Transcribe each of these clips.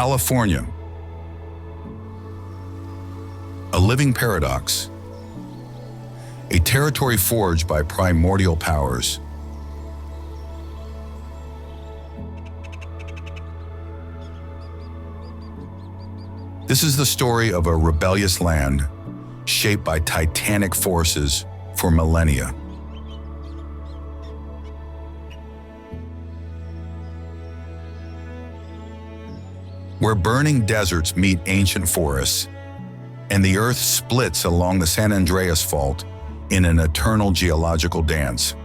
California, a living paradox, a territory forged by primordial powers. This is the story of a rebellious land shaped by titanic forces for millennia. Where burning deserts meet ancient forests, and the earth splits along the San Andreas Fault in an eternal geological dance.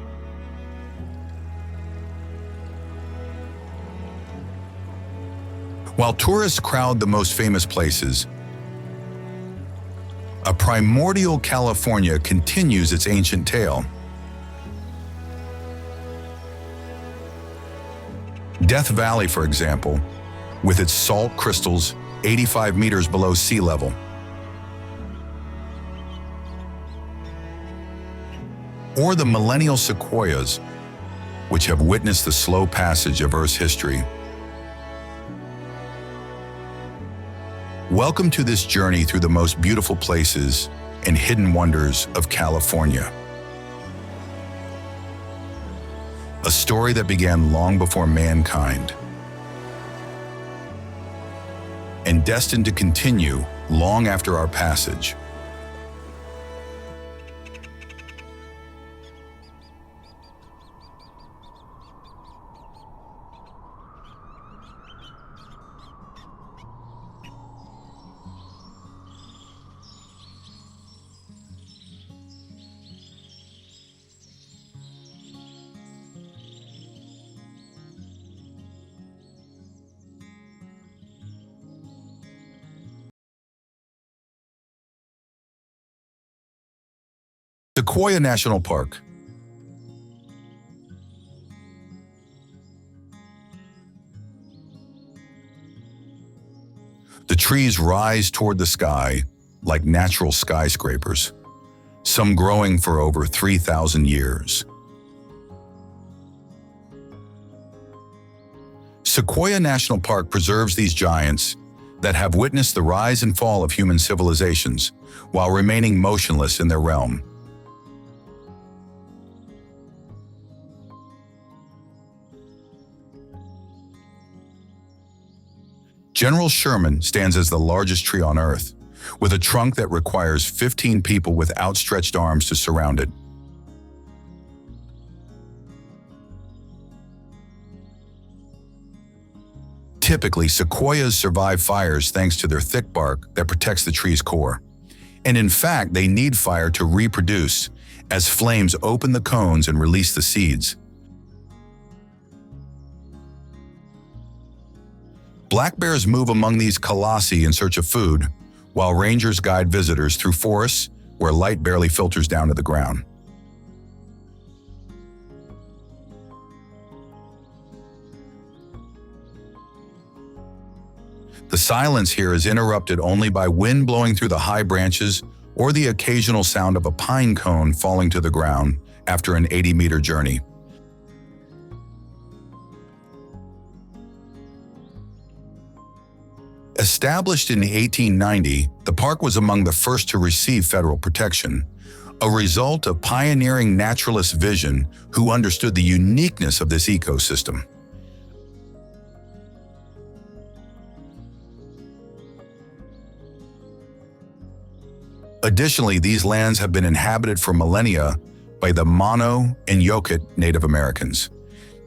While tourists crowd the most famous places, a primordial California continues its ancient tale. Death Valley, for example, with its salt crystals 85 meters below sea level. Or the millennial sequoias, which have witnessed the slow passage of Earth's history. Welcome to this journey through the most beautiful places and hidden wonders of California. A story that began long before mankind, and destined to continue long after our passage. Sequoia National Park. The trees rise toward the sky like natural skyscrapers, some growing for over 3,000 years. Sequoia National Park preserves these giants that have witnessed the rise and fall of human civilizations while remaining motionless in their realm. General Sherman stands as the largest tree on Earth, with a trunk that requires 15 people with outstretched arms to surround it. Typically, sequoias survive fires thanks to their thick bark that protects the tree's core. And in fact, they need fire to reproduce as flames open the cones and release the seeds. Black bears move among these colossi in search of food, while rangers guide visitors through forests where light barely filters down to the ground. The silence here is interrupted only by wind blowing through the high branches or the occasional sound of a pine cone falling to the ground after an 80-meter journey. Established in 1890, the park was among the first to receive federal protection, a result of pioneering naturalist vision who understood the uniqueness of this ecosystem. Additionally, these lands have been inhabited for millennia by the Mono and Yokut Native Americans,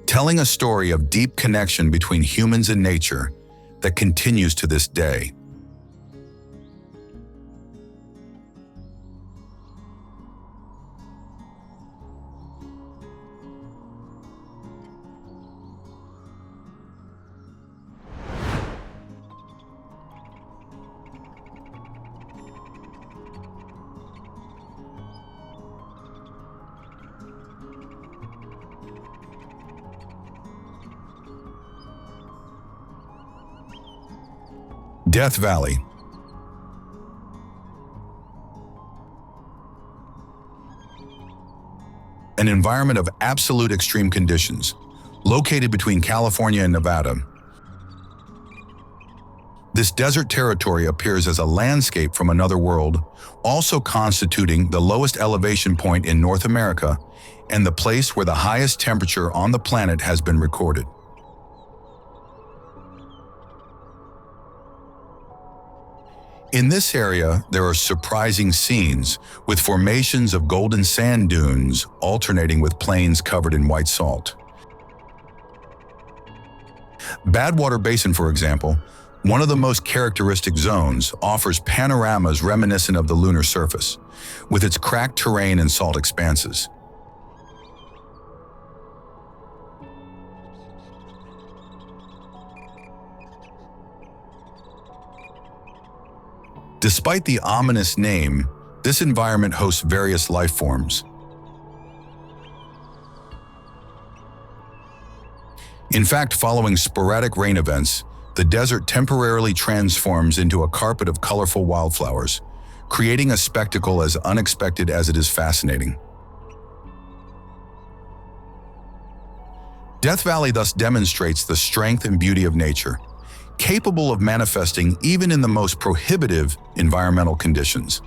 telling a story of deep connection between humans and nature that continues to this day. Death Valley. An environment of absolute extreme conditions, located between California and Nevada. This desert territory appears as a landscape from another world, also constituting the lowest elevation point in North America and the place where the highest temperature on the planet has been recorded. In this area, there are surprising scenes, with formations of golden sand dunes alternating with plains covered in white salt. Badwater Basin, for example, one of the most characteristic zones, offers panoramas reminiscent of the lunar surface, with its cracked terrain and salt expanses. Despite the ominous name, this environment hosts various life forms. In fact, following sporadic rain events, the desert temporarily transforms into a carpet of colorful wildflowers, creating a spectacle as unexpected as it is fascinating. Death Valley thus demonstrates the strength and beauty of nature, capable of manifesting even in the most prohibitive environmental conditions.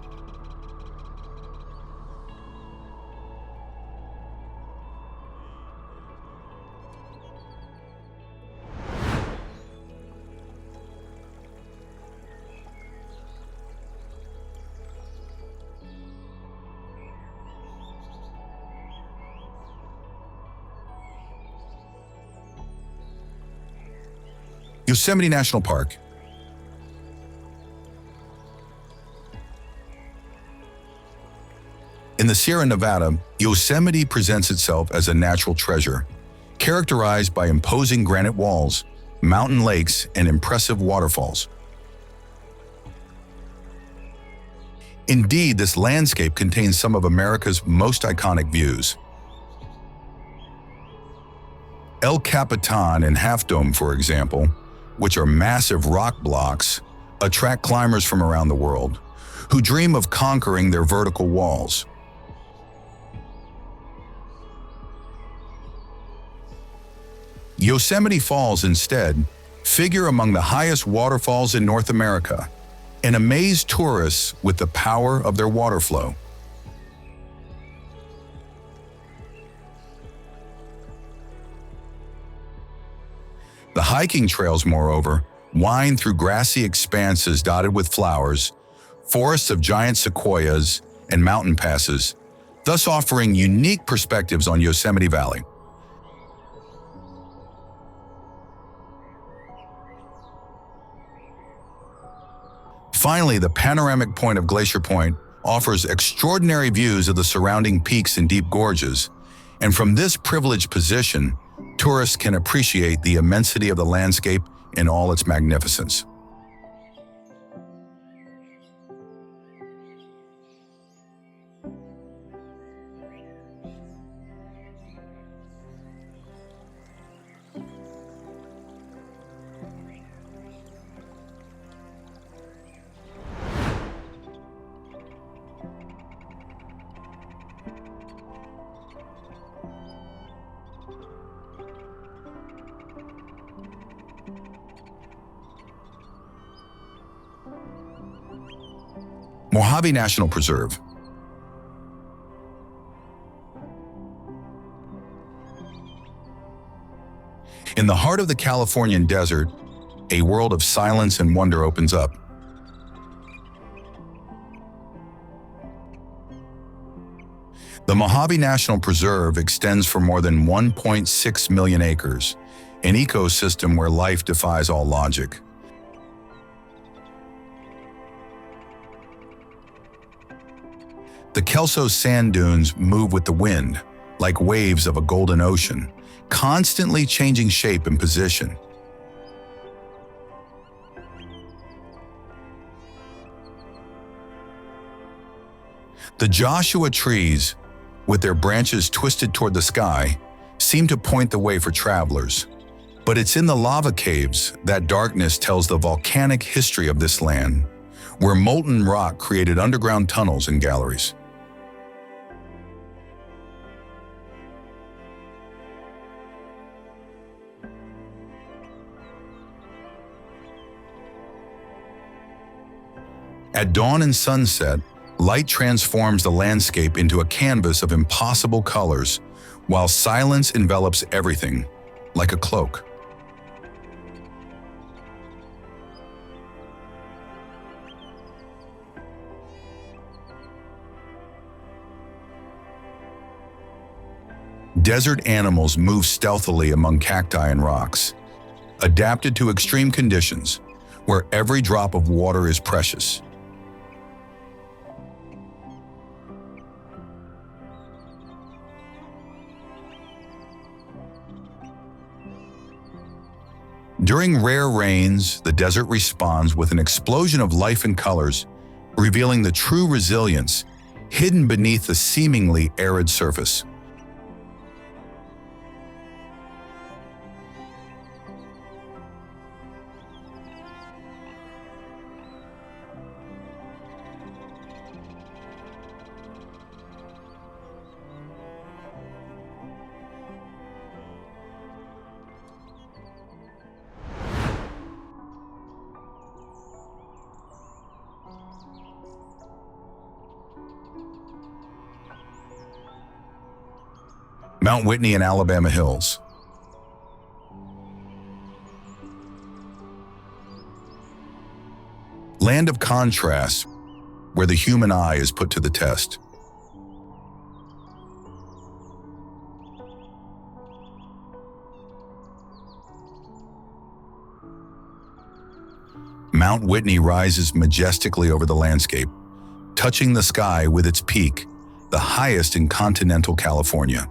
Yosemite National Park. In the Sierra Nevada, Yosemite presents itself as a natural treasure, characterized by imposing granite walls, mountain lakes, and impressive waterfalls. Indeed, this landscape contains some of America's most iconic views. El Capitan and Half Dome, for example, which are massive rock blocks, attract climbers from around the world, who dream of conquering their vertical walls. Yosemite Falls, instead, figure among the highest waterfalls in North America and amaze tourists with the power of their water flow. The hiking trails, moreover, wind through grassy expanses dotted with flowers, forests of giant sequoias, and mountain passes, thus offering unique perspectives on Yosemite Valley. Finally, the panoramic point of Glacier Point offers extraordinary views of the surrounding peaks and deep gorges, and from this privileged position, tourists can appreciate the immensity of the landscape in all its magnificence. Mojave National Preserve. In the heart of the Californian desert, a world of silence and wonder opens up. The Mojave National Preserve extends for more than 1.6 million acres, an ecosystem where life defies all logic. The Kelso sand dunes move with the wind, like waves of a golden ocean, constantly changing shape and position. The Joshua trees, with their branches twisted toward the sky, seem to point the way for travelers. But it's in the lava caves that darkness tells the volcanic history of this land, where molten rock created underground tunnels and galleries. At dawn and sunset, light transforms the landscape into a canvas of impossible colors, while silence envelops everything, like a cloak. Desert animals move stealthily among cacti and rocks, adapted to extreme conditions, where every drop of water is precious. During rare rains, the desert responds with an explosion of life and colors, revealing the true resilience hidden beneath the seemingly arid surface. Mount Whitney and Alabama Hills. Land of contrasts, where the human eye is put to the test. Mount Whitney rises majestically over the landscape, touching the sky with its peak, the highest in continental California.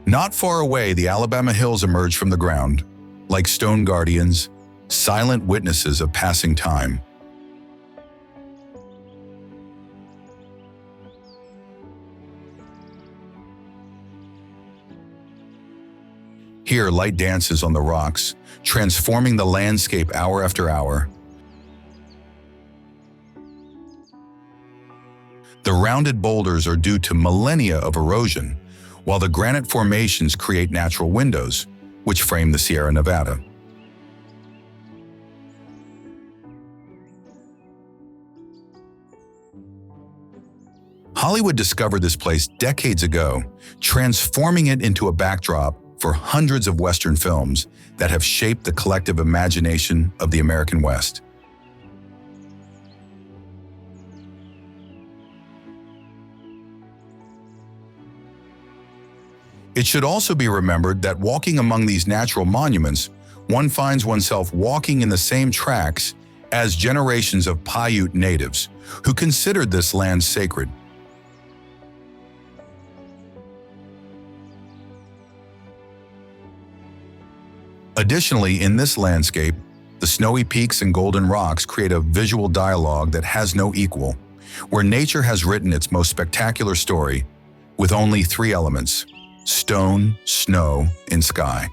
Not far away, the Alabama Hills emerge from the ground, like stone guardians, silent witnesses of passing time. Here, light dances on the rocks, transforming the landscape hour after hour. The rounded boulders are due to millennia of erosion, while the granite formations create natural windows, which frame the Sierra Nevada. Hollywood discovered this place decades ago, transforming it into a backdrop for hundreds of Western films that have shaped the collective imagination of the American West. It should also be remembered that walking among these natural monuments, one finds oneself walking in the same tracks as generations of Paiute natives who considered this land sacred. Additionally, in this landscape, the snowy peaks and golden rocks create a visual dialogue that has no equal, where nature has written its most spectacular story with only three elements: stone, snow, and sky.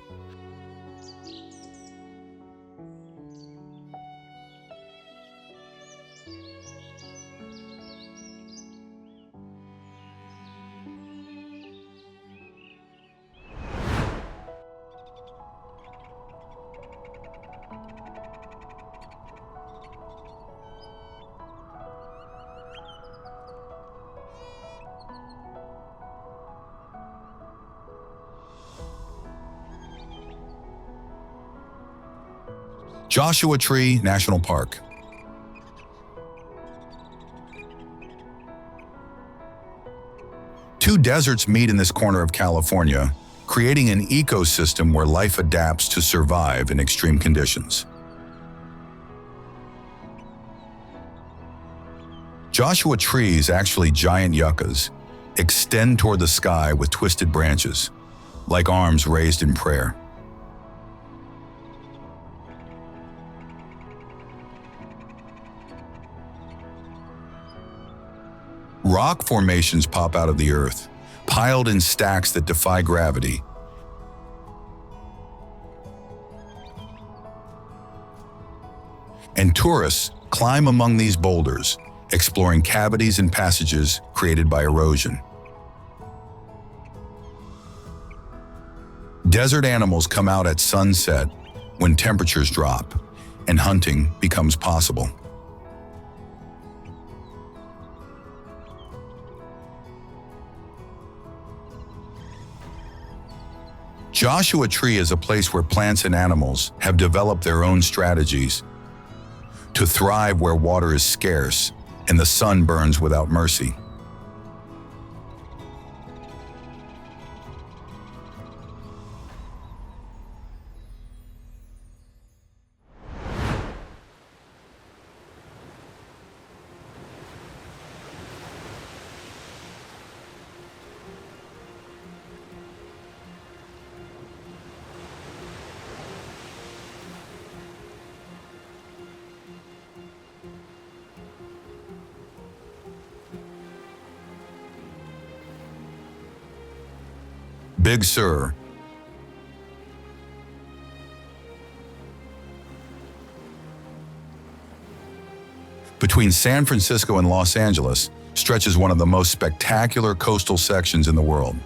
Joshua Tree National Park. Two deserts meet in this corner of California, creating an ecosystem where life adapts to survive in extreme conditions. Joshua trees, actually giant yuccas, extend toward the sky with twisted branches, like arms raised in prayer. Rock formations pop out of the earth, piled in stacks that defy gravity. And tourists climb among these boulders, exploring cavities and passages created by erosion. Desert animals come out at sunset when temperatures drop and hunting becomes possible. Joshua Tree is a place where plants and animals have developed their own strategies to thrive where water is scarce and the sun burns without mercy. Big Sur. Between San Francisco and Los Angeles stretches one of the most spectacular coastal sections in the world.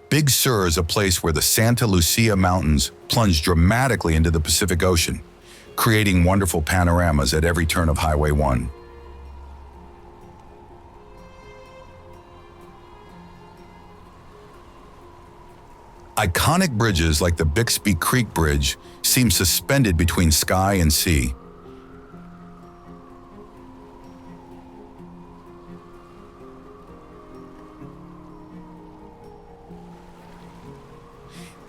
Big Sur is a place where the Santa Lucia Mountains plunge dramatically into the Pacific Ocean, creating wonderful panoramas at every turn of Highway 1. Iconic bridges like the Bixby Creek Bridge seem suspended between sky and sea.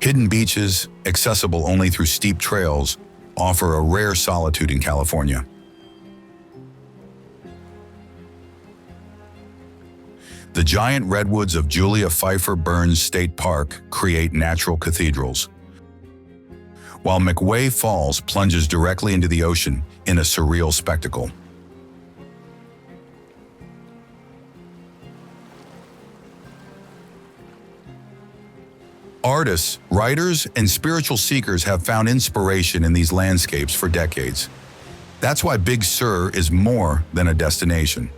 Hidden beaches, accessible only through steep trails, offer a rare solitude in California. The giant redwoods of Julia Pfeiffer Burns State Park create natural cathedrals, while McWay Falls plunges directly into the ocean in a surreal spectacle. Artists, writers, and spiritual seekers have found inspiration in these landscapes for decades. That's why Big Sur is more than a destination.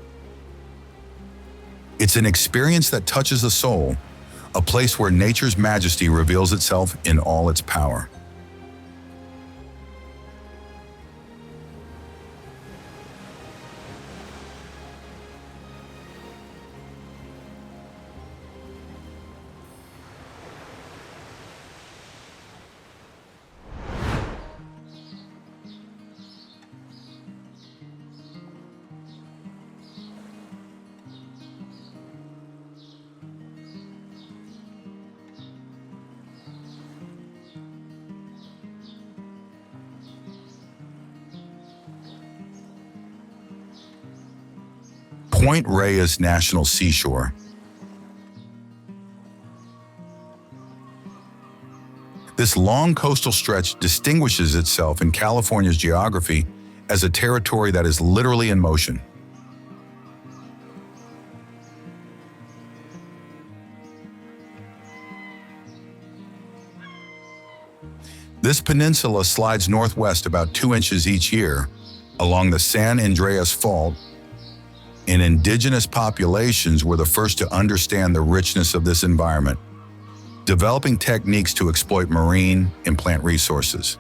It's an experience that touches the soul, a place where nature's majesty reveals itself in all its power. Point Reyes National Seashore. This long coastal stretch distinguishes itself in California's geography as a territory that is literally in motion. This peninsula slides northwest about 2 inches each year along the San Andreas Fault, and indigenous populations were the first to understand the richness of this environment, developing techniques to exploit marine and plant resources.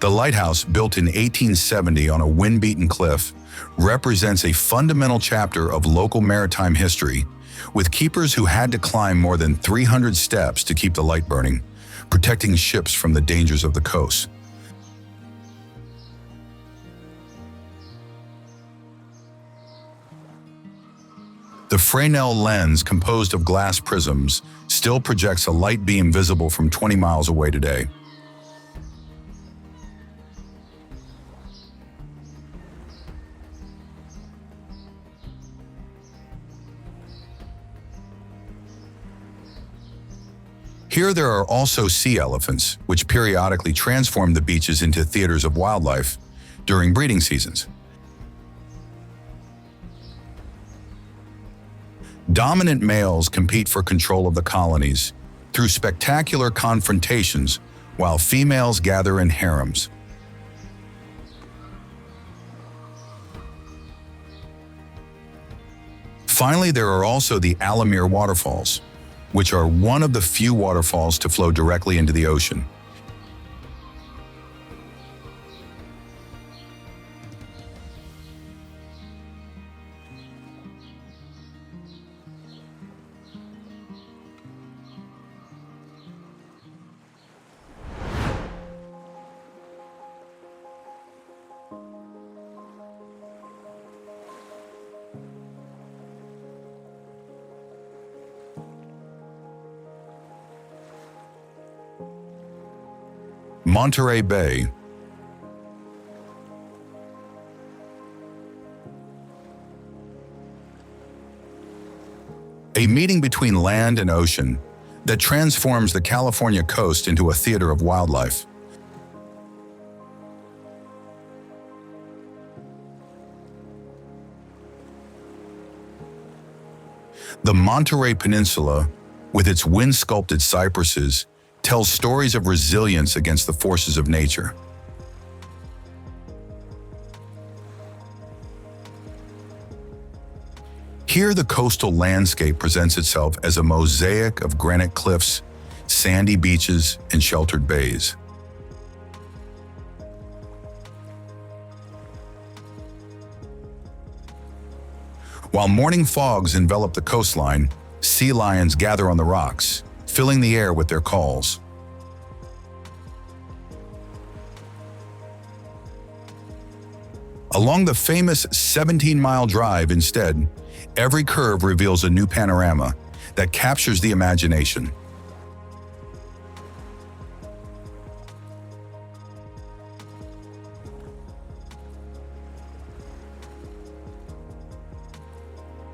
The lighthouse, built in 1870 on a wind-beaten cliff, represents a fundamental chapter of local maritime history, with keepers who had to climb more than 300 steps to keep the light burning, protecting ships from the dangers of the coast. The Fresnel lens, composed of glass prisms, still projects a light beam visible from 20 miles away today. Here there are also sea elephants, which periodically transform the beaches into theaters of wildlife during breeding seasons. Dominant males compete for control of the colonies through spectacular confrontations, while females gather in harems. Finally, there are also the Alamir waterfalls, which are one of the few waterfalls to flow directly into the ocean. Monterey Bay. A meeting between land and ocean that transforms the California coast into a theater of wildlife. The Monterey Peninsula, with its wind-sculpted cypresses, tells stories of resilience against the forces of nature. Here, the coastal landscape presents itself as a mosaic of granite cliffs, sandy beaches, and sheltered bays. While morning fogs envelop the coastline, sea lions gather on the rocks, filling the air with their calls. Along the famous 17-mile drive, instead, every curve reveals a new panorama that captures the imagination.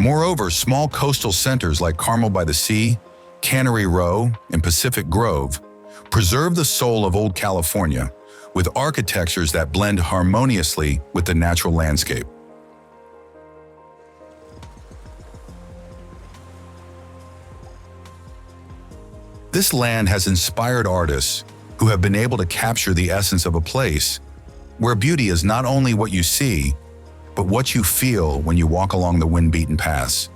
Moreover, small coastal centers like Carmel by the Sea, Cannery Row, and Pacific Grove preserve the soul of old California with architectures that blend harmoniously with the natural landscape. This land has inspired artists who have been able to capture the essence of a place where beauty is not only what you see, but what you feel when you walk along the wind-beaten paths.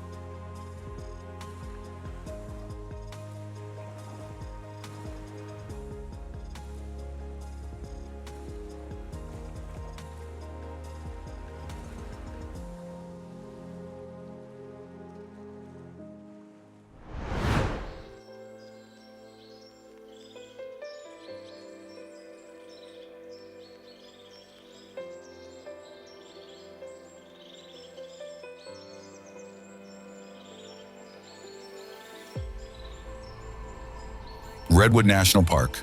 Redwood National Park.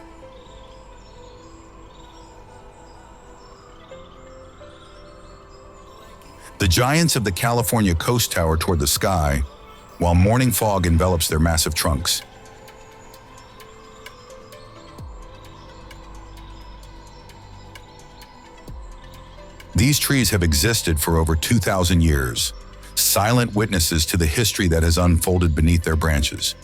The giants of the California coast tower toward the sky, while morning fog envelops their massive trunks. These trees have existed for over 2,000 years, silent witnesses to the history that has unfolded beneath their branches.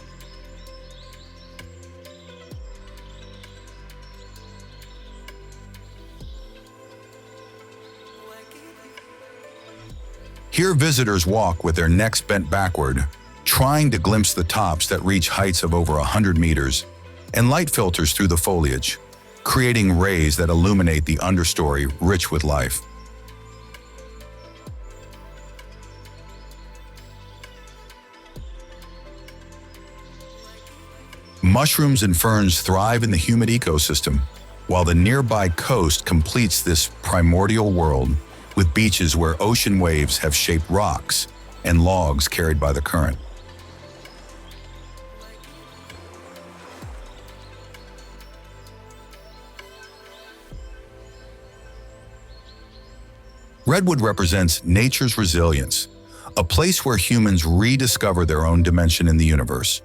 Here, visitors walk with their necks bent backward, trying to glimpse the tops that reach heights of over 100 meters, and light filters through the foliage, creating rays that illuminate the understory rich with life. Mushrooms and ferns thrive in the humid ecosystem, while the nearby coast completes this primordial world with beaches where ocean waves have shaped rocks and logs carried by the current. Redwood represents nature's resilience, a place where humans rediscover their own dimension in the universe.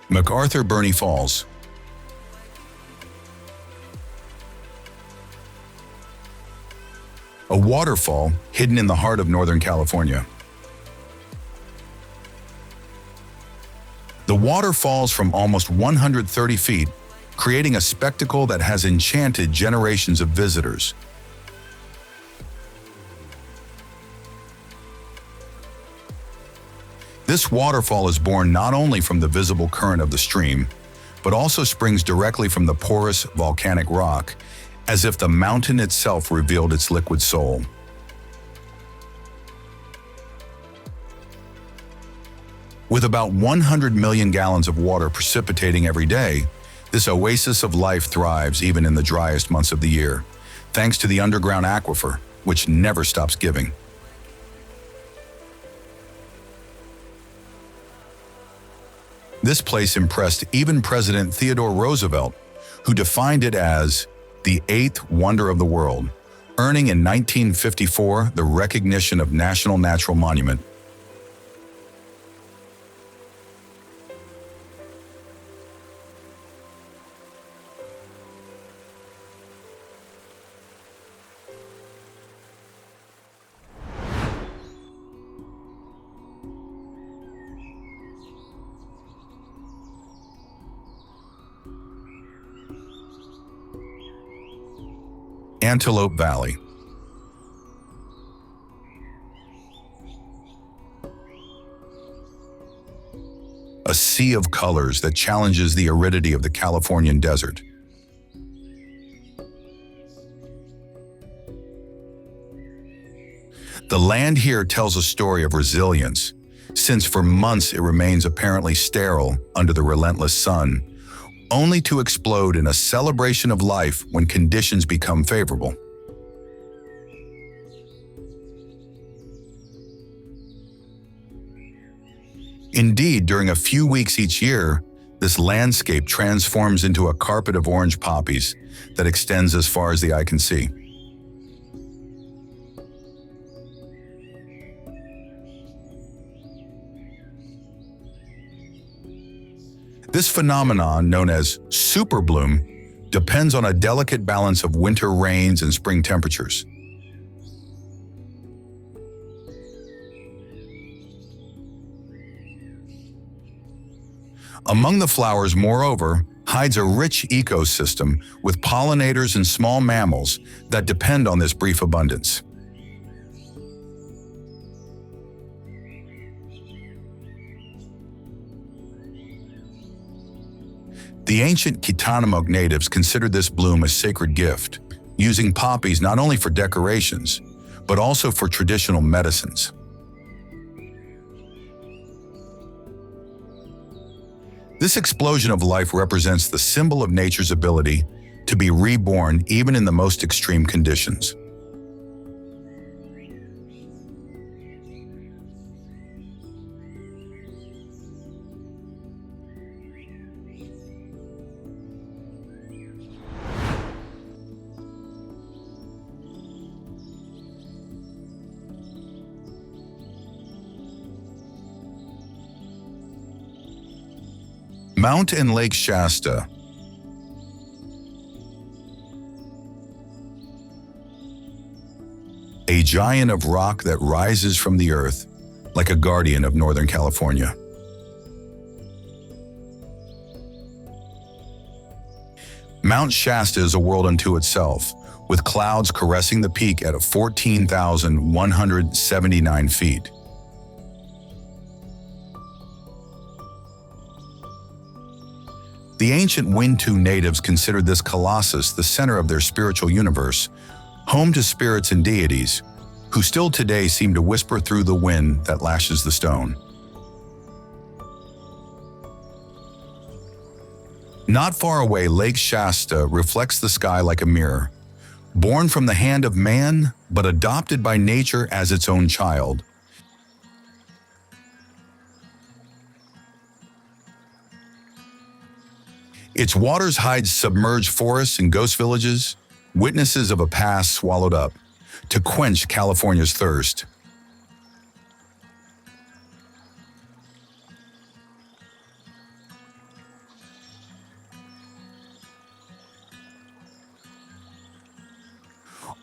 MacArthur-Burney Falls. A waterfall hidden in the heart of Northern California. The water falls from almost 130 feet, creating a spectacle that has enchanted generations of visitors. This waterfall is born not only from the visible current of the stream, but also springs directly from the porous volcanic rock, as if the mountain itself revealed its liquid soul. With about 100 million gallons of water precipitating every day, this oasis of life thrives even in the driest months of the year, thanks to the underground aquifer, which never stops giving. This place impressed even President Theodore Roosevelt, who defined it as the eighth wonder of the world, earning in 1954 the recognition of National Natural Monument. Antelope Valley. A sea of colors that challenges the aridity of the Californian desert. The land here tells a story of resilience, since for months it remains apparently sterile under the relentless sun, only to explode in a celebration of life when conditions become favorable. Indeed, during a few weeks each year, this landscape transforms into a carpet of orange poppies that extends as far as the eye can see. This phenomenon, known as super bloom, depends on a delicate balance of winter rains and spring temperatures. Among the flowers, moreover, hides a rich ecosystem with pollinators and small mammals that depend on this brief abundance. The ancient Kitanamoke natives considered this bloom a sacred gift, using poppies not only for decorations, but also for traditional medicines. This explosion of life represents the symbol of nature's ability to be reborn even in the most extreme conditions. Mount and Lake Shasta. A giant of rock that rises from the earth like a guardian of Northern California. Mount Shasta is a world unto itself, with clouds caressing the peak at 14,179 feet. The ancient Wintu natives considered this colossus the center of their spiritual universe, home to spirits and deities, who still today seem to whisper through the wind that lashes the stone. Not far away, Lake Shasta reflects the sky like a mirror, born from the hand of man, but adopted by nature as its own child. Its waters hide submerged forests and ghost villages, witnesses of a past swallowed up, to quench California's thirst.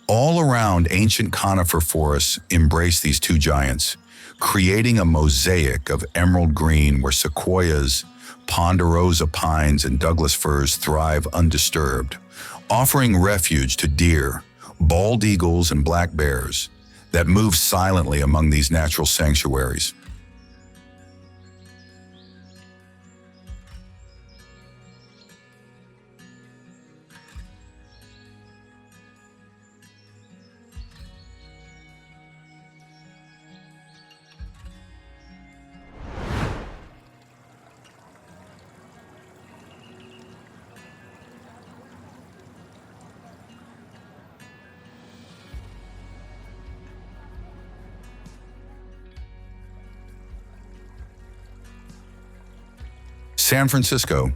All around, ancient conifer forests embrace these two giants, creating a mosaic of emerald green where sequoias, ponderosa pines, and Douglas firs thrive undisturbed, offering refuge to deer, bald eagles, and black bears that move silently among these natural sanctuaries. San Francisco.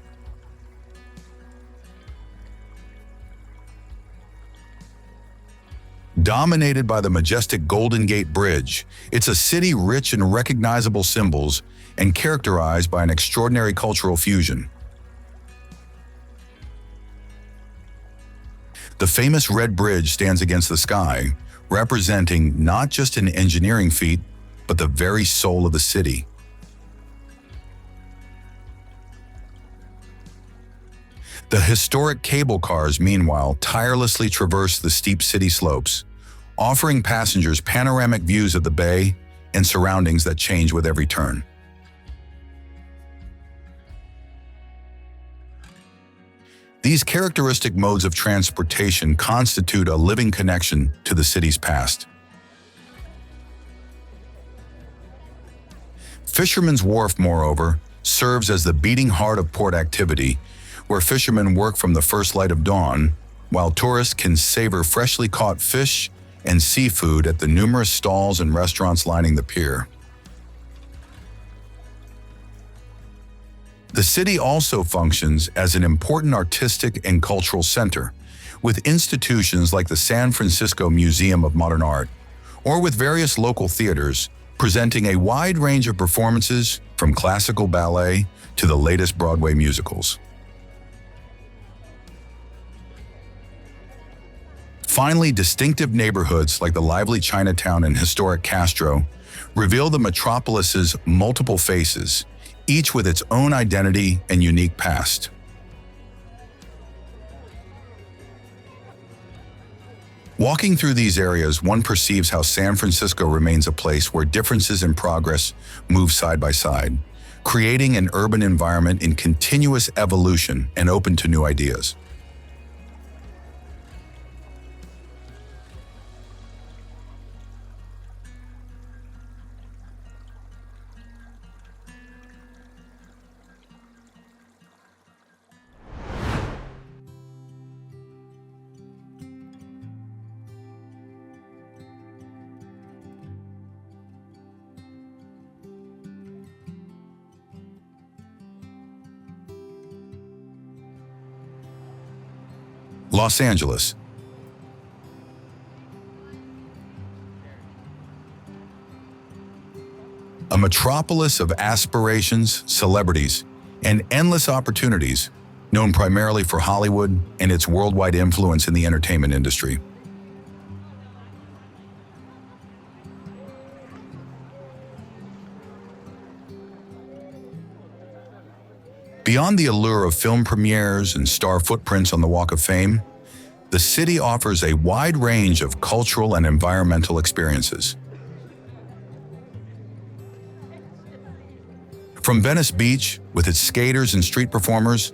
Dominated by the majestic Golden Gate Bridge, it's a city rich in recognizable symbols and characterized by an extraordinary cultural fusion. The famous Red Bridge stands against the sky, representing not just an engineering feat, but the very soul of the city. The historic cable cars, meanwhile, tirelessly traverse the steep city slopes, offering passengers panoramic views of the bay and surroundings that change with every turn. These characteristic modes of transportation constitute a living connection to the city's past. Fisherman's Wharf, moreover, serves as the beating heart of port activity, where fishermen work from the first light of dawn, while tourists can savor freshly caught fish and seafood at the numerous stalls and restaurants lining the pier. The city also functions as an important artistic and cultural center, with institutions like the San Francisco Museum of Modern Art, or with various local theaters presenting a wide range of performances from classical ballet to the latest Broadway musicals. Finally, distinctive neighborhoods like the lively Chinatown and historic Castro reveal the metropolis's multiple faces, each with its own identity and unique past. Walking through these areas, one perceives how San Francisco remains a place where differences in progress move side by side, creating an urban environment in continuous evolution and open to new ideas. Los Angeles. A metropolis of aspirations, celebrities, and endless opportunities, known primarily for Hollywood and its worldwide influence in the entertainment industry. Beyond the allure of film premieres and star footprints on the Walk of Fame, the city offers a wide range of cultural and environmental experiences. From Venice Beach, with its skaters and street performers,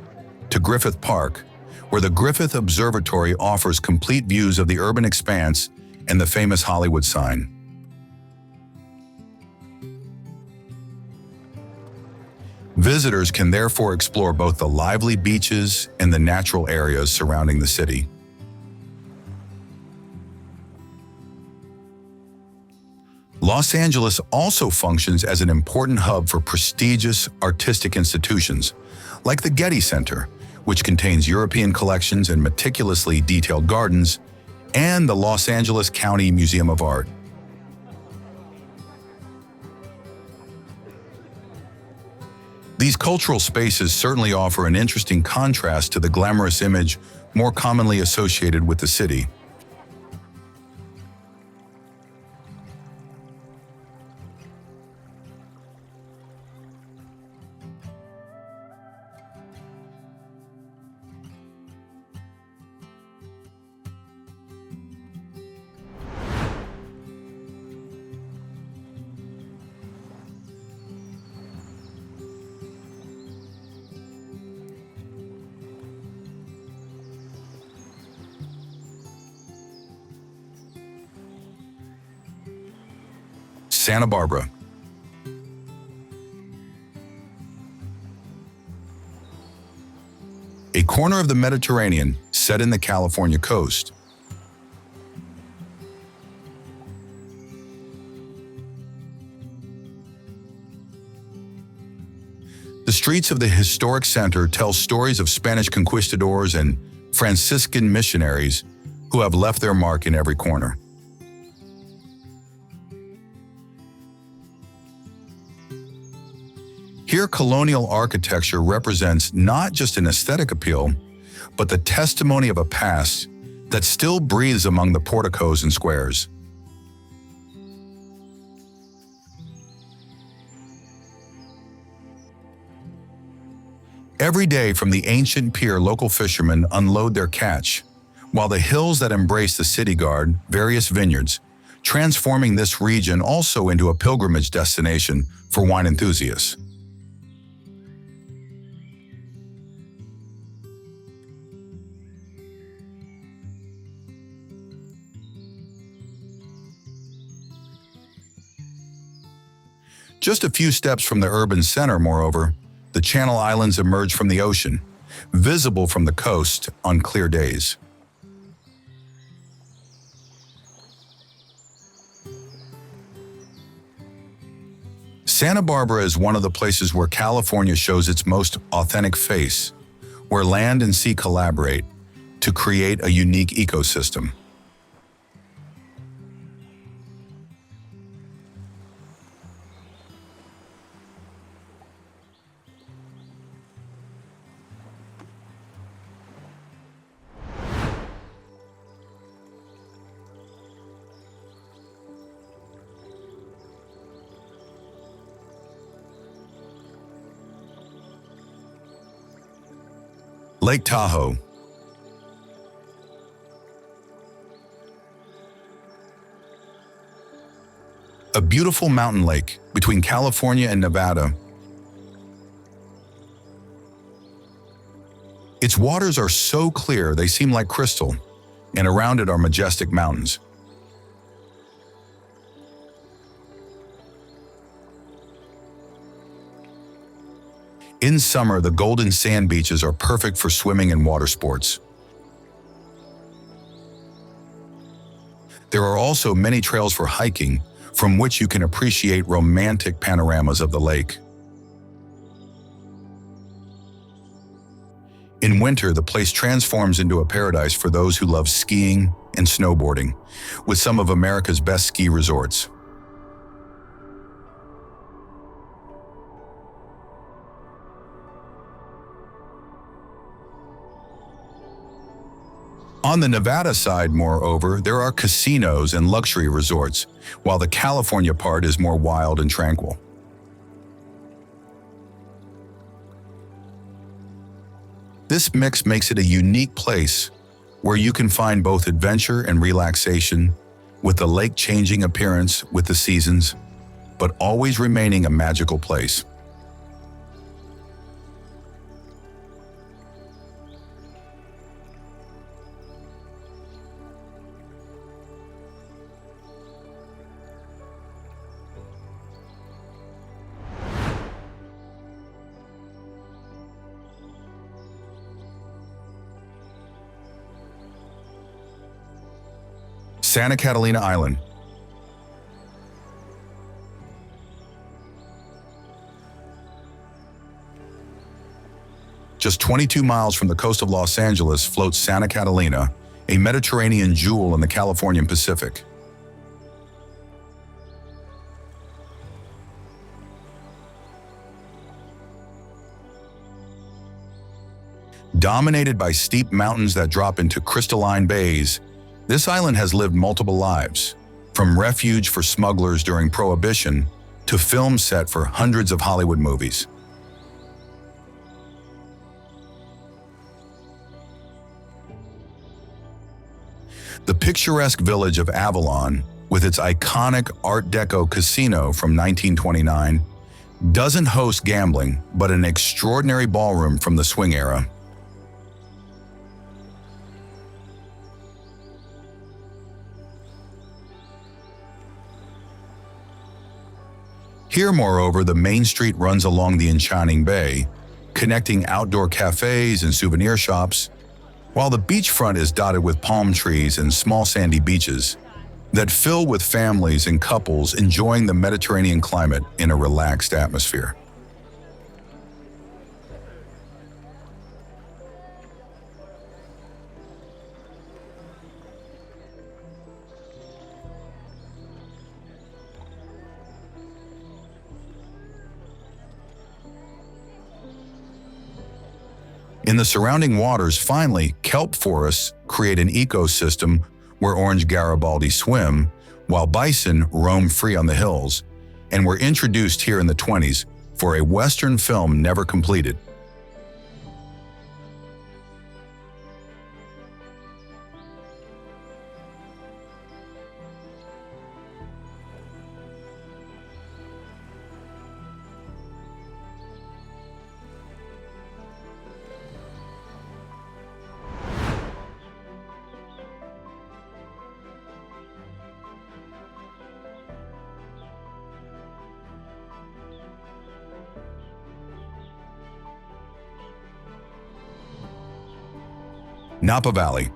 to Griffith Park, where the Griffith Observatory offers complete views of the urban expanse and the famous Hollywood sign. Visitors can therefore explore both the lively beaches and the natural areas surrounding the city. Los Angeles also functions as an important hub for prestigious artistic institutions, like the Getty Center, which contains European collections and meticulously detailed gardens, and the Los Angeles County Museum of Art. These cultural spaces certainly offer an interesting contrast to the glamorous image more commonly associated with the city. Santa Barbara. A corner of the Mediterranean set in the California coast. The streets of the historic center tell stories of Spanish conquistadors and Franciscan missionaries who have left their mark in every corner. Here, colonial architecture represents not just an aesthetic appeal, but the testimony of a past that still breathes among the porticos and squares. Every day from the ancient pier, local fishermen unload their catch, while the hills that embrace the city guard various vineyards, transforming this region also into a pilgrimage destination for wine enthusiasts. Just a few steps from the urban center, moreover, the Channel Islands emerge from the ocean, visible from the coast on clear days. Santa Barbara is one of the places where California shows its most authentic face, where land and sea collaborate to create a unique ecosystem. Lake Tahoe. A beautiful mountain lake between California and Nevada. Its waters are so clear they seem like crystal, and around it are majestic mountains. In summer, the golden sand beaches are perfect for swimming and water sports. There are also many trails for hiking, from which you can appreciate romantic panoramas of the lake. In winter, the place transforms into a paradise for those who love skiing and snowboarding, with some of America's best ski resorts. On the Nevada side, moreover, there are casinos and luxury resorts, while the California part is more wild and tranquil. This mix makes it a unique place where you can find both adventure and relaxation, with the lake changing appearance with the seasons, but always remaining a magical place. Santa Catalina Island. Just 22 miles from the coast of Los Angeles floats Santa Catalina, a Mediterranean jewel in the Californian Pacific. Dominated by steep mountains that drop into crystalline bays, this island has lived multiple lives, from refuge for smugglers during Prohibition to film set for hundreds of Hollywood movies. The picturesque village of Avalon, with its iconic Art Deco casino from 1929, doesn't host gambling, but an extraordinary ballroom from the swing era. Here, moreover, the main street runs along the enchanting bay, connecting outdoor cafes and souvenir shops, while the beachfront is dotted with palm trees and small sandy beaches that fill with families and couples enjoying the Mediterranean climate in a relaxed atmosphere. In the surrounding waters, finally, kelp forests create an ecosystem where orange Garibaldi swim, while bison roam free on the hills, and were introduced here in the 20s for a Western film never completed. Napa Valley.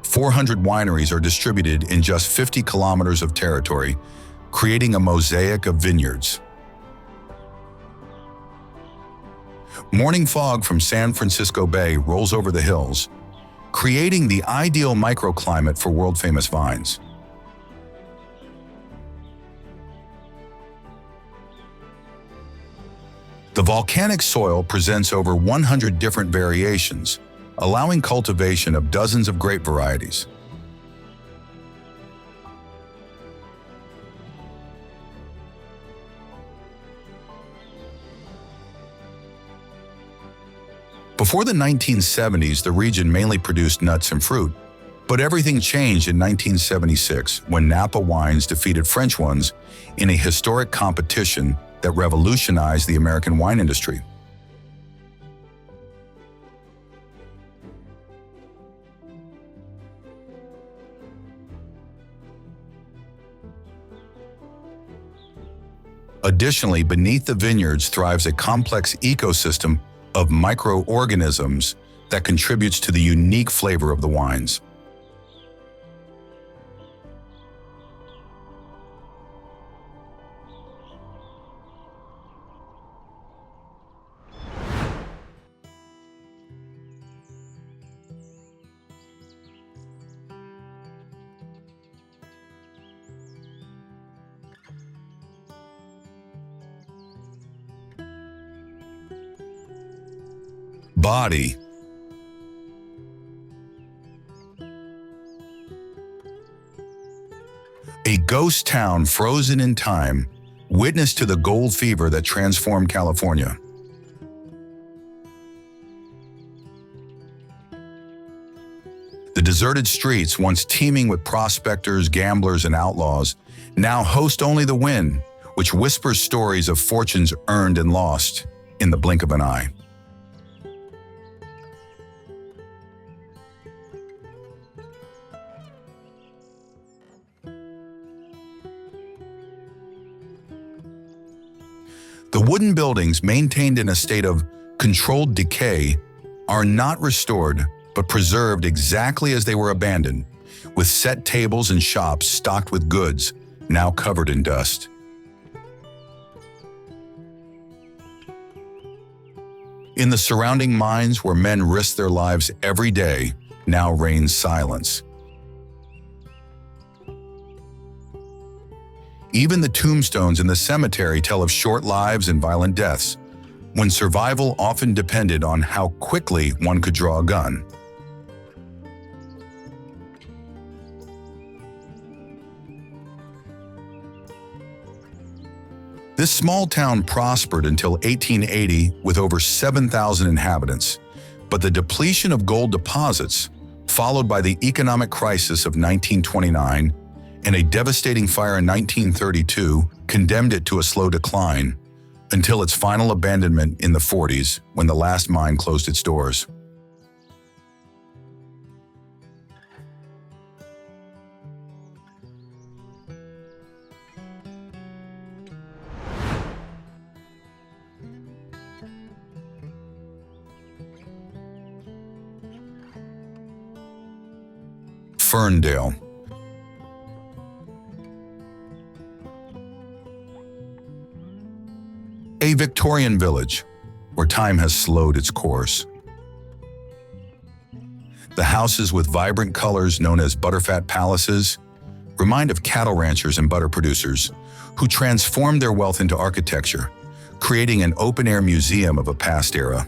"400 wineries are distributed in just 50 kilometers of territory, creating a mosaic of vineyards. Morning fog from San Francisco Bay rolls over the hills, creating the ideal microclimate for world-famous vines. The volcanic soil presents over 100 different variations, allowing cultivation of dozens of grape varieties. Before the 1970s, the region mainly produced nuts and fruit, but everything changed in 1976 when Napa wines defeated French ones in a historic competition that revolutionized the American wine industry. Additionally, beneath the vineyards thrives a complex ecosystem of microorganisms that contributes to the unique flavor of the wines. Bodie. A ghost town frozen in time, witness to the gold fever that transformed California. The deserted streets, once teeming with prospectors, gamblers, and outlaws, now host only the wind, which whispers stories of fortunes earned and lost in the blink of an eye. The wooden buildings, maintained in a state of controlled decay, are not restored but preserved exactly as they were abandoned, with set tables and shops stocked with goods, now covered in dust. In the surrounding mines where men risk their lives every day, now reigns silence. Even the tombstones in the cemetery tell of short lives and violent deaths, when survival often depended on how quickly one could draw a gun. This small town prospered until 1880 with over 7,000 inhabitants, but the depletion of gold deposits, followed by the economic crisis of 1929, and a devastating fire in 1932 condemned it to a slow decline until its final abandonment in the 40s when the last mine closed its doors. Ferndale. A Victorian village where time has slowed its course. The houses with vibrant colors known as butterfat palaces remind of cattle ranchers and butter producers who transformed their wealth into architecture, creating an open-air museum of a past era.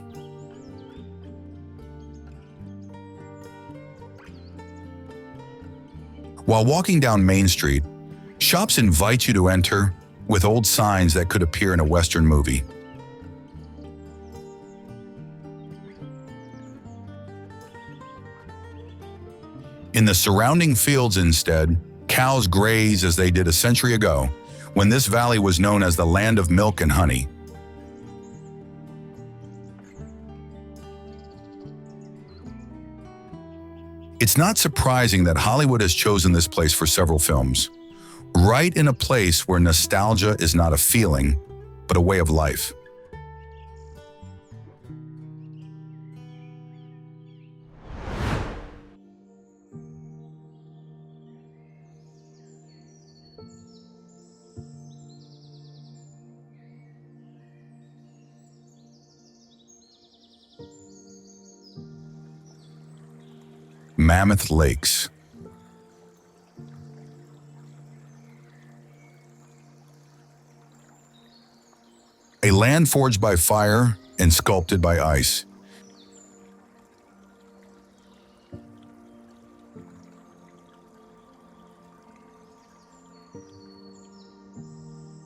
While walking down Main Street, shops invite you to enter with old signs that could appear in a Western movie. In the surrounding fields instead, cows graze as they did a century ago, when this valley was known as the land of milk and honey. It's not surprising that Hollywood has chosen this place for several films, right in a place where nostalgia is not a feeling, but a way of life. Mammoth Lakes. A land forged by fire and sculpted by ice.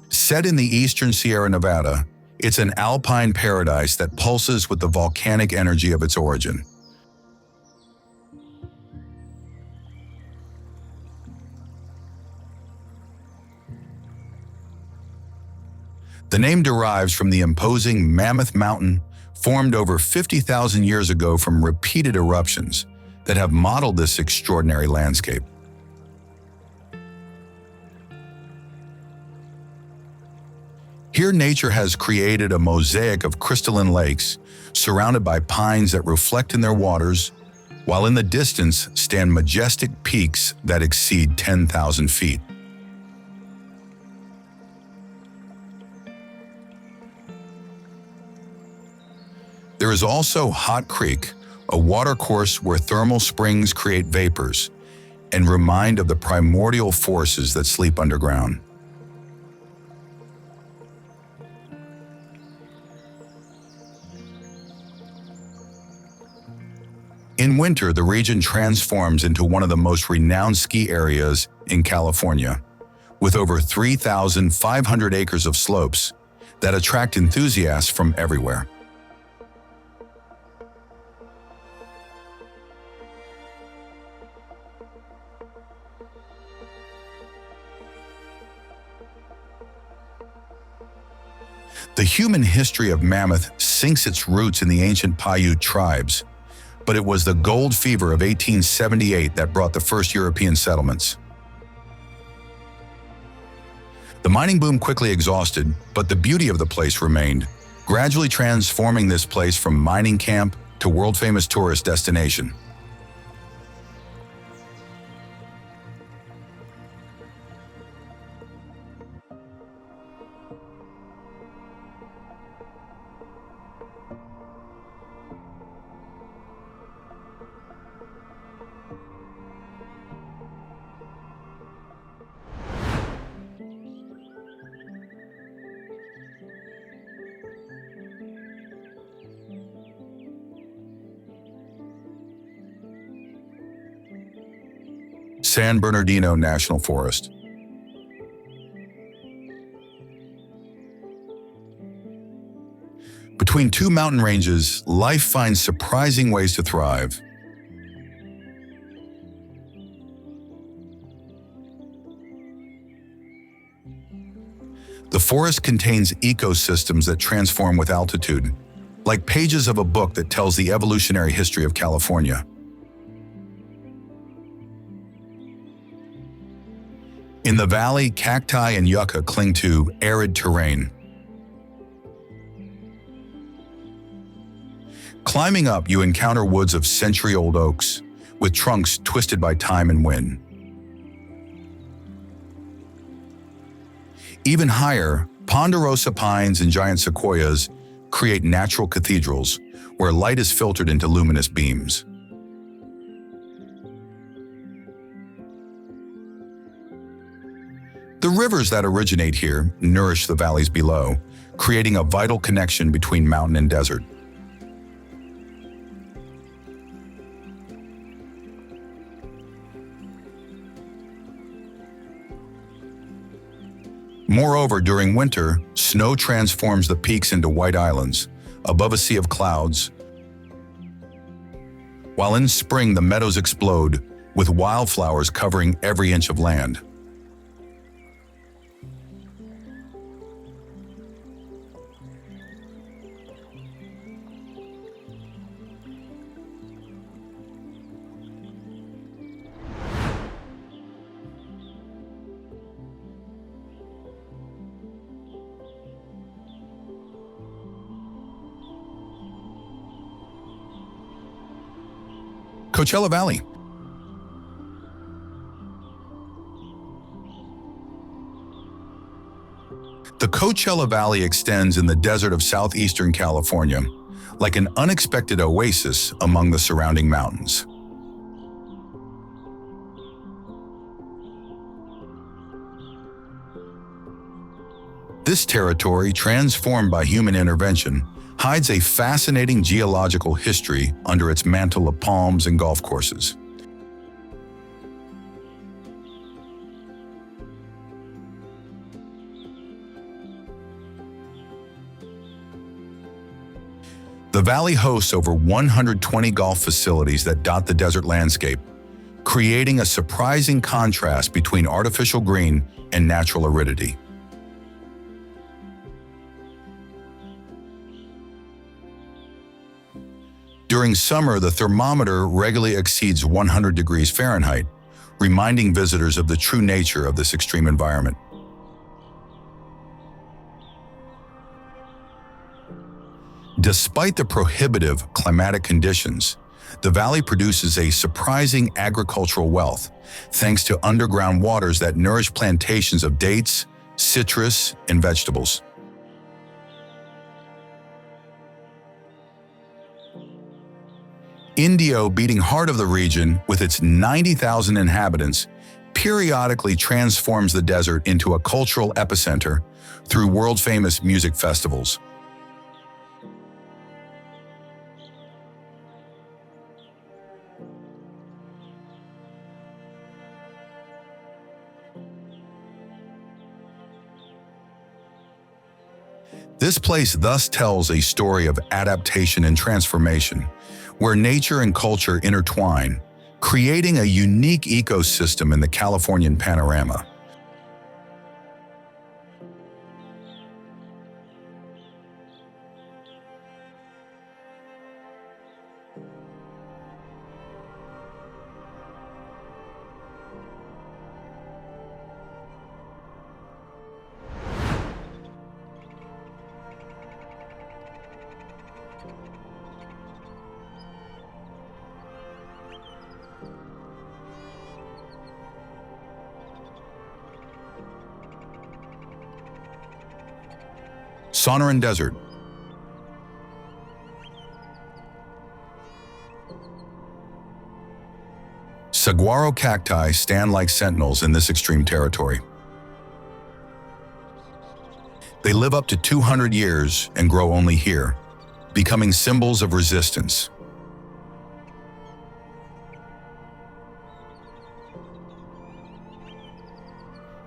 Set in the eastern Sierra Nevada, it's an alpine paradise that pulses with the volcanic energy of its origin. The name derives from the imposing Mammoth Mountain formed over 50,000 years ago from repeated eruptions that have modeled this extraordinary landscape. Here, nature has created a mosaic of crystalline lakes surrounded by pines that reflect in their waters, while in the distance stand majestic peaks that exceed 10,000 feet. There is also Hot Creek, a watercourse where thermal springs create vapors and remind of the primordial forces that sleep underground. In winter, the region transforms into one of the most renowned ski areas in California, with over 3,500 acres of slopes that attract enthusiasts from everywhere. The human history of Mammoth sinks its roots in the ancient Paiute tribes, but it was the gold fever of 1878 that brought the first European settlements. The mining boom quickly exhausted, but the beauty of the place remained, gradually transforming this place from mining camp to world-famous tourist destination. San Bernardino National Forest. Between two mountain ranges, life finds surprising ways to thrive. The forest contains ecosystems that transform with altitude, like pages of a book that tells the evolutionary history of California. In the valley, cacti and yucca cling to arid terrain. Climbing up, you encounter woods of century-old oaks, with trunks twisted by time and wind. Even higher, ponderosa pines and giant sequoias create natural cathedrals where light is filtered into luminous beams. The rivers that originate here nourish the valleys below, creating a vital connection between mountain and desert. Moreover, during winter, snow transforms the peaks into white islands, above a sea of clouds, while in spring the meadows explode, with wildflowers covering every inch of land. Coachella Valley. The Coachella Valley extends in the desert of southeastern California, like an unexpected oasis among the surrounding mountains. This territory, transformed by human intervention, hides a fascinating geological history under its mantle of palms and golf courses. The valley hosts over 120 golf facilities that dot the desert landscape, creating a surprising contrast between artificial green and natural aridity. During summer, the thermometer regularly exceeds 100 degrees Fahrenheit, reminding visitors of the true nature of this extreme environment. Despite the prohibitive climatic conditions, the valley produces a surprising agricultural wealth, thanks to underground waters that nourish plantations of dates, citrus, and vegetables. Indio, beating heart of the region with its 90,000 inhabitants, periodically transforms the desert into a cultural epicenter through world-famous music festivals. This place thus tells a story of adaptation and transformation, where nature and culture intertwine, creating a unique ecosystem in the Californian panorama. Sonoran Desert. Saguaro cacti stand like sentinels in this extreme territory. They live up to 200 years and grow only here, becoming symbols of resistance.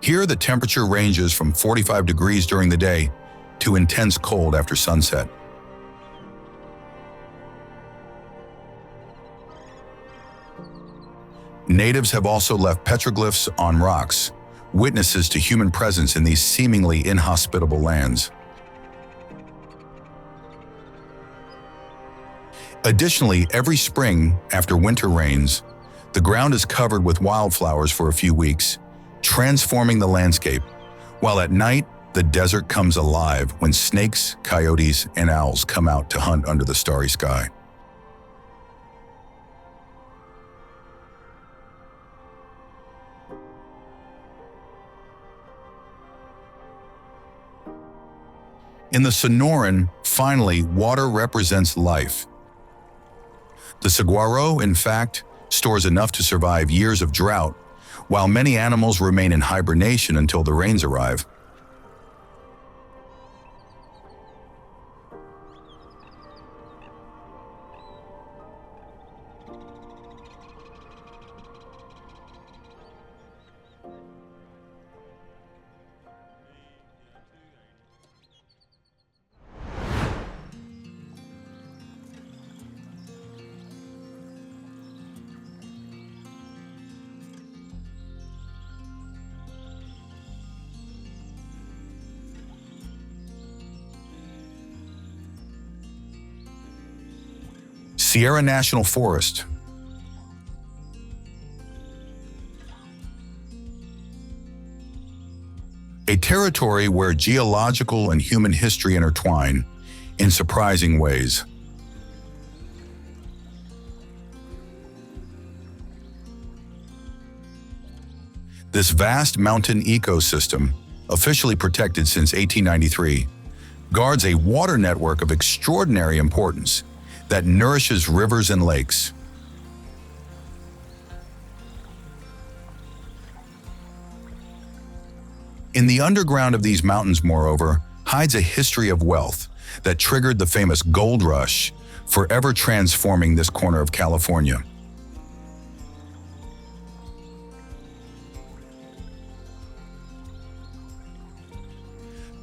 Here, the temperature ranges from 45 degrees during the day to intense cold after sunset. Natives have also left petroglyphs on rocks, witnesses to human presence in these seemingly inhospitable lands. Additionally, every spring, after winter rains, the ground is covered with wildflowers for a few weeks, transforming the landscape, while at night, the desert comes alive when snakes, coyotes, and owls come out to hunt under the starry sky. In the Sonoran, finally, water represents life. The saguaro, in fact, stores enough to survive years of drought, while many animals remain in hibernation until the rains arrive. Sierra National Forest. A territory where geological and human history intertwine in surprising ways. This vast mountain ecosystem, officially protected since 1893, guards a water network of extraordinary importance that nourishes rivers and lakes. In the underground of these mountains, moreover, hides a history of wealth that triggered the famous gold rush, forever transforming this corner of California.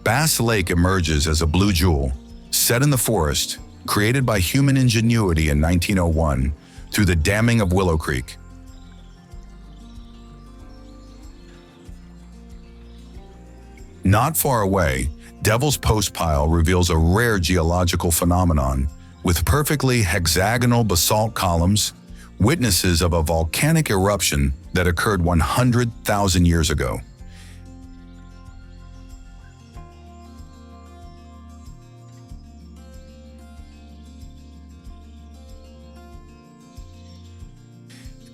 Bass Lake emerges as a blue jewel, set in the forest, created by human ingenuity in 1901 through the damming of Willow Creek. Not far away, Devil's Postpile reveals a rare geological phenomenon with perfectly hexagonal basalt columns, witnesses of a volcanic eruption that occurred 100,000 years ago.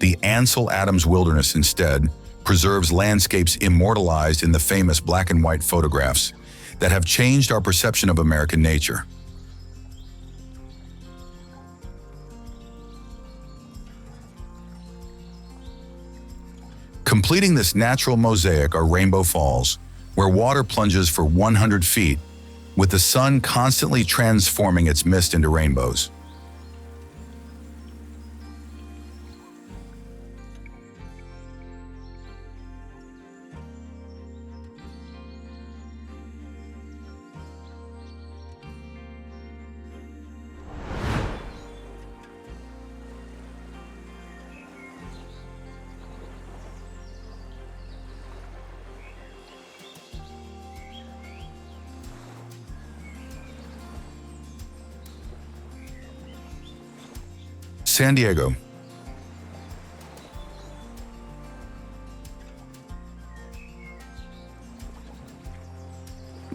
The Ansel Adams Wilderness, instead, preserves landscapes immortalized in the famous black and white photographs that have changed our perception of American nature. Completing this natural mosaic are Rainbow Falls, where water plunges for 100 feet, with the sun constantly transforming its mist into rainbows. San Diego.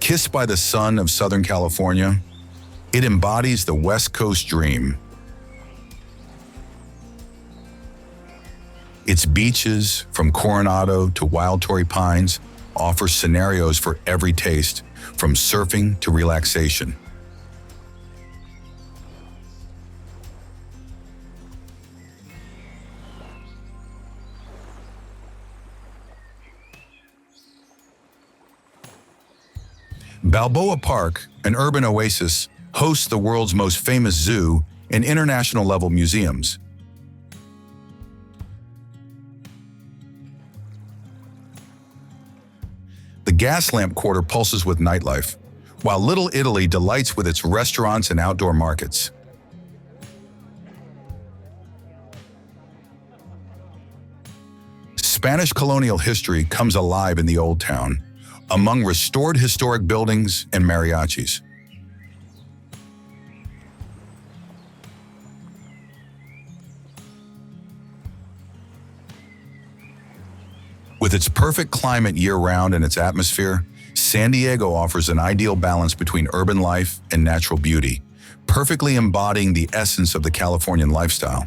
Kissed by the sun of Southern California, it embodies the West Coast dream. Its beaches, from Coronado to Wild Torrey Pines, offer scenarios for every taste, from surfing to relaxation. Balboa Park, an urban oasis, hosts the world's most famous zoo and international-level museums. The Gaslamp Quarter pulses with nightlife, while Little Italy delights with its restaurants and outdoor markets. Spanish colonial history comes alive in the Old Town, among restored historic buildings and mariachis. With its perfect climate year-round and its atmosphere, San Diego offers an ideal balance between urban life and natural beauty, perfectly embodying the essence of the Californian lifestyle.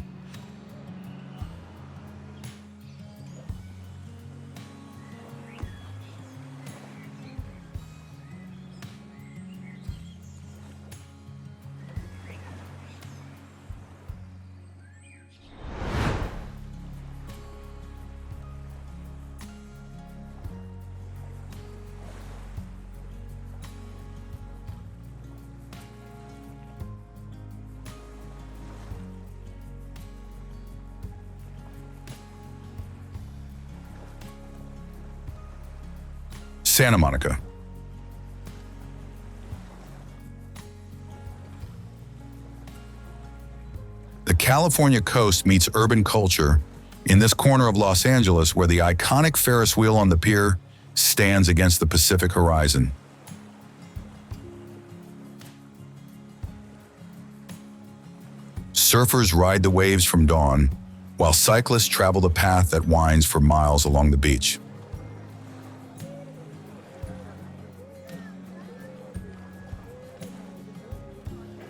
Santa Monica. The California coast meets urban culture in this corner of Los Angeles where the iconic Ferris wheel on the pier stands against the Pacific horizon. Surfers ride the waves from dawn, while cyclists travel the path that winds for miles along the beach.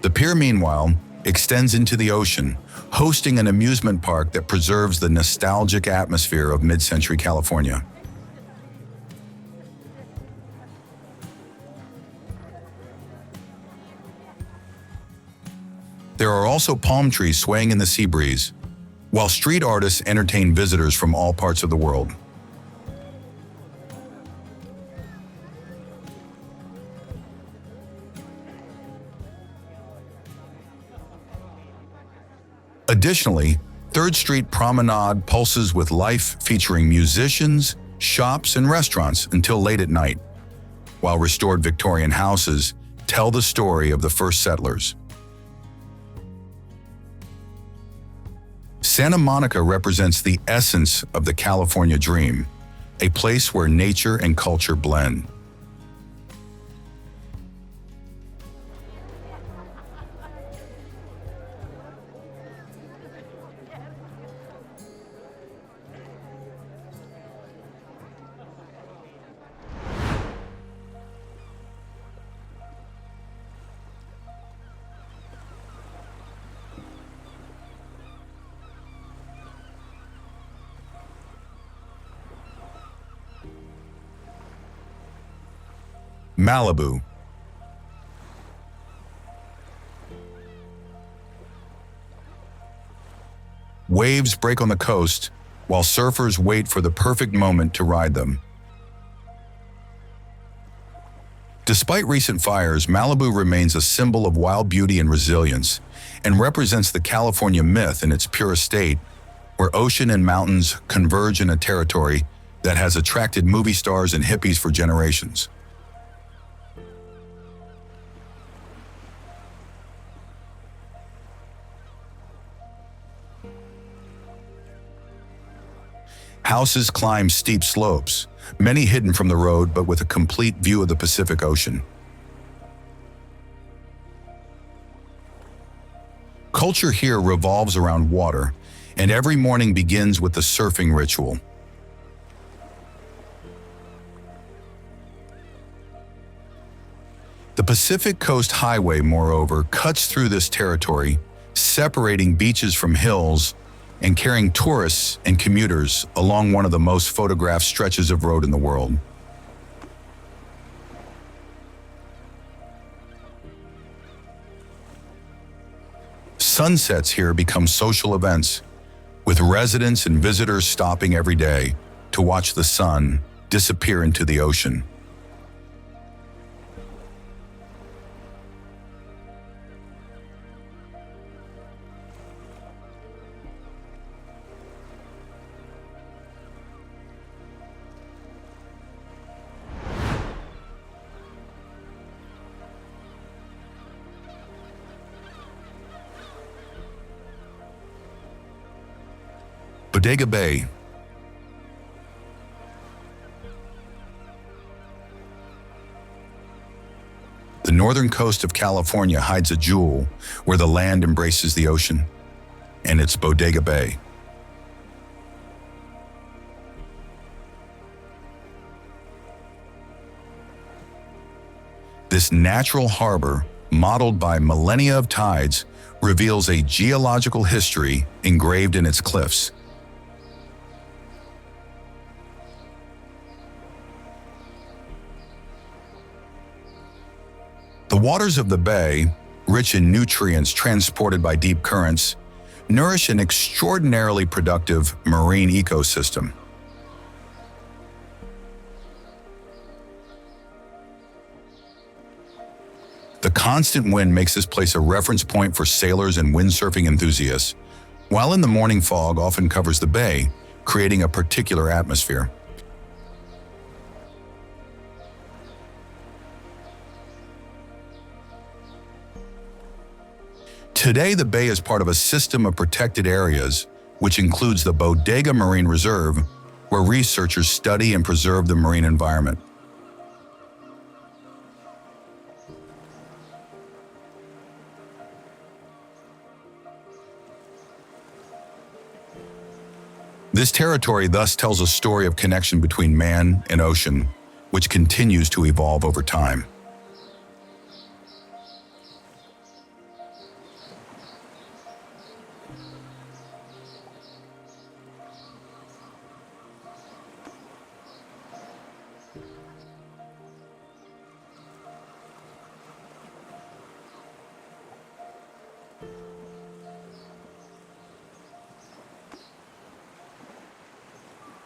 The pier, meanwhile, extends into the ocean, hosting an amusement park that preserves the nostalgic atmosphere of mid-century California. There are also palm trees swaying in the sea breeze, while street artists entertain visitors from all parts of the world. Additionally, 3rd Street Promenade pulses with life, featuring musicians, shops, and restaurants until late at night, while restored Victorian houses tell the story of the first settlers. Santa Monica represents the essence of the California dream, a place where nature and culture blend. Malibu. Waves break on the coast, while surfers wait for the perfect moment to ride them. Despite recent fires, Malibu remains a symbol of wild beauty and resilience, and represents the California myth in its purest state, where ocean and mountains converge in a territory that has attracted movie stars and hippies for generations. Houses climb steep slopes, many hidden from the road but with a complete view of the Pacific Ocean. Culture here revolves around water, and every morning begins with the surfing ritual. The Pacific Coast Highway, moreover, cuts through this territory, separating beaches from hills and carrying tourists and commuters along one of the most photographed stretches of road in the world. Sunsets here become social events, with residents and visitors stopping every day to watch the sun disappear into the ocean. Bodega Bay. The northern coast of California hides a jewel where the land embraces the ocean, and it's Bodega Bay. This natural harbor, modeled by millennia of tides, reveals a geological history engraved in its cliffs. The waters of the bay, rich in nutrients transported by deep currents, nourish an extraordinarily productive marine ecosystem. The constant wind makes this place a reference point for sailors and windsurfing enthusiasts, while in the morning fog often covers the bay, creating a particular atmosphere. Today, the bay is part of a system of protected areas, which includes the Bodega Marine Reserve, where researchers study and preserve the marine environment. This territory thus tells a story of connection between man and ocean, which continues to evolve over time.